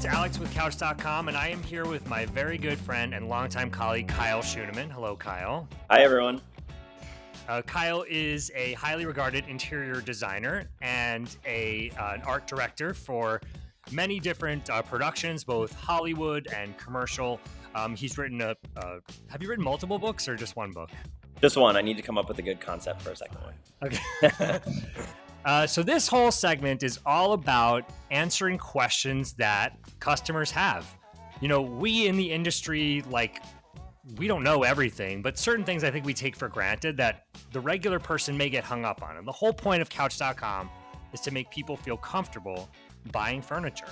It's Alex with CouchDotCom, and I am here with my very good friend and longtime colleague, Kyle Schuneman. Hello, Kyle. Hi, everyone. Kyle is a highly regarded interior designer and an art director for many different productions, both Hollywood and commercial. He's written have you written multiple books or just one book? Just one. I need to come up with a good concept for a second one. Okay. So this whole segment is all about answering questions that customers have. You know, we in the industry, we don't know everything, but certain things I think we take for granted that the regular person may get hung up on. And the whole point of Couch.com is to make people feel comfortable buying furniture.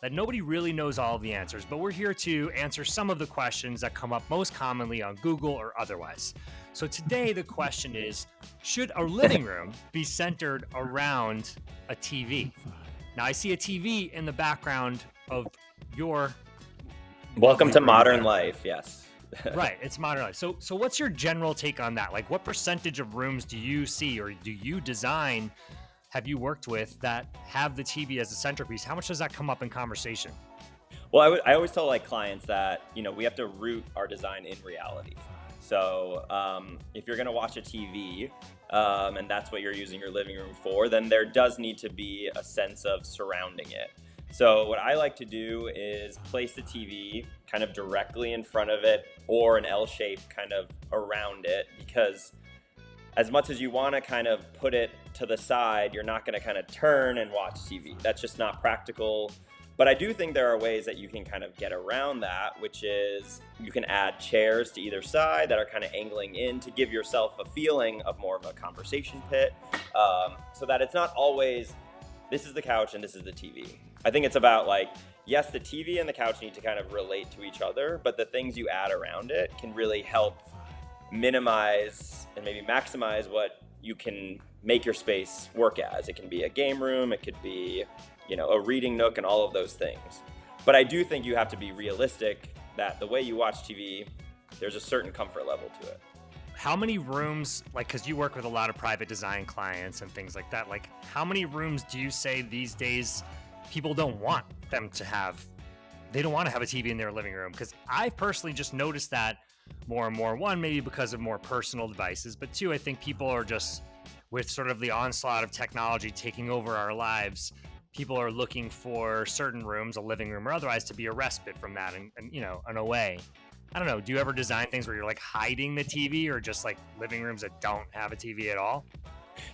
That nobody really knows all of the answers, but we're here to answer some of the questions that come up most commonly on Google or otherwise. So today the question is, should a living room be centered around a TV? Now I see a TV in the background of your... Welcome to modern life, yes. Right, it's modern life. So what's your general take on that? Like, what percentage of rooms do you see or do you design, have you worked with, that have the TV as a centerpiece? How much does that come up in conversation? Well, I always tell clients that, we have to root our design in reality. So if you're going to watch a TV and that's what you're using your living room for, then there does need to be a sense of surrounding it. So what I like to do is place the TV kind of directly in front of it or an L shape kind of around it, because as much as you want to kind of put it to the side, you're not going to kind of turn and watch TV. That's just not practical. But I do think there are ways that you can kind of get around that, which is you can add chairs to either side that are kind of angling in to give yourself a feeling of more of a conversation pit, so that it's not always, this is the couch and this is the TV. I think it's about yes, the TV and the couch need to kind of relate to each other, but the things you add around it can really help minimize and maybe maximize what you can make your space work as. It can be a game room, it could be a reading nook and all of those things. But I do think you have to be realistic that the way you watch TV, there's a certain comfort level to it. How many rooms, because you work with a lot of private design clients and things like that, how many rooms do you say these days people don't want them to have? They don't want to have a TV in their living room? Because I've personally just noticed that more and more. One, maybe because of more personal devices, but two, I think people are just, with sort of the onslaught of technology taking over our lives, people are looking for certain rooms, a living room or otherwise, to be a respite from that and an away. I don't know. Do you ever design things where you're hiding the TV, or just living rooms that don't have a TV at all?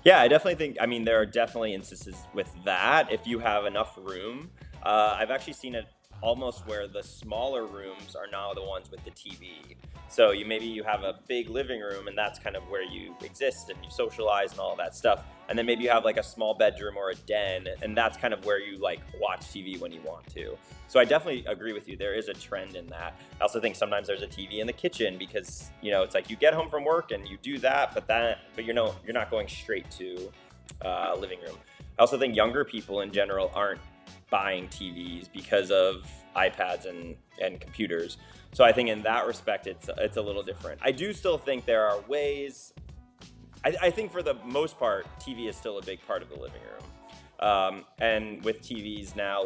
Yeah, I definitely think, there are definitely instances with that. If you have enough room, I've actually seen it almost where the smaller rooms are now the ones with the TV. So maybe you have a big living room and that's kind of where you exist and you socialize and all that stuff. And then maybe you have a small bedroom or a den, and that's kind of where you watch TV when you want to. So I definitely agree with you. There is a trend in that. I also think sometimes there's a TV in the kitchen because, it's you get home from work and you do that, but you're not going straight to living room. I also think younger people in general aren't buying TVs because of iPads and computers. So I think in that respect, it's a little different. I do still think there are ways. I think for the most part, TV is still a big part of the living room. And with TVs now,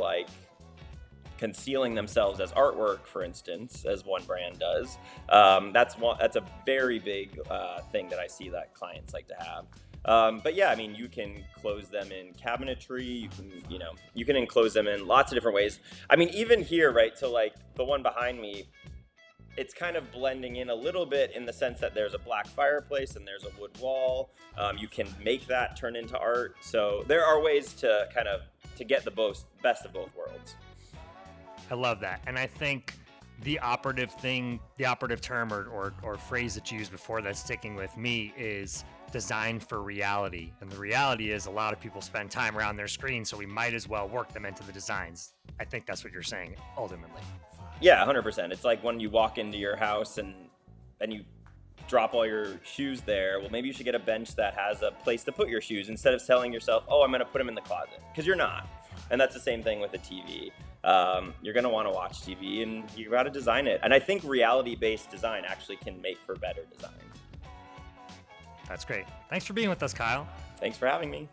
concealing themselves as artwork, for instance, as one brand does, that's a very big thing that I see that clients like to have. But yeah, you can close them in cabinetry. You can enclose them in lots of different ways. Even here, right? So the one behind me, it's kind of blending in a little bit in the sense that there's a black fireplace and there's a wood wall. You can make that turn into art. So there are ways to to get the best of both worlds. I love that. And I think the operative term or phrase that you used before that's sticking with me is design for reality. And the reality is a lot of people spend time around their screen, so we might as well work them into the designs. I think that's what you're saying ultimately. Yeah, 100%. It's like when you walk into your house and you drop all your shoes there. Well, maybe you should get a bench that has a place to put your shoes instead of telling yourself, oh, I'm going to put them in the closet, because you're not. And that's the same thing with a TV. You're going to want to watch TV and you got to design it. And I think reality-based design actually can make for better design. That's great. Thanks for being with us, Kyle. Thanks for having me.